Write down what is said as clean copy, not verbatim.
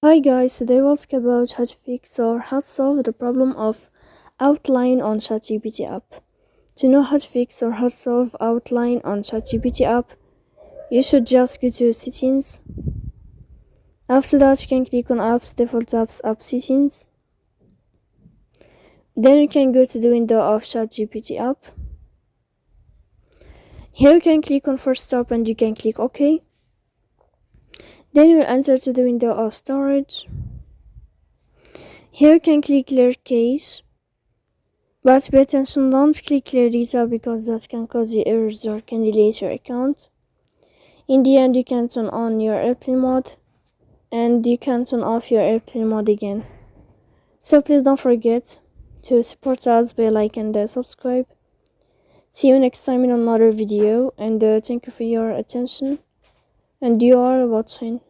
Hi guys, today we'll talk about how to fix or how to solve the problem of outline on ChatGPT app. To know how to fix or how to solve outline on ChatGPT app, you should just go to settings. After that, you can click on apps, default apps, app settings. Then you can go to the window of ChatGPT app. Here you can click on first stop and you can click OK. Then you will enter to the window of storage. Here you can click clear cache. But pay attention, don't click clear data because that can cause you errors or can delete your account. In the end, you can turn on your airplane mode and you can turn off your airplane mode again. So please don't forget to support us by like and subscribe. See you next time in another video and thank you for your attention and you are watching.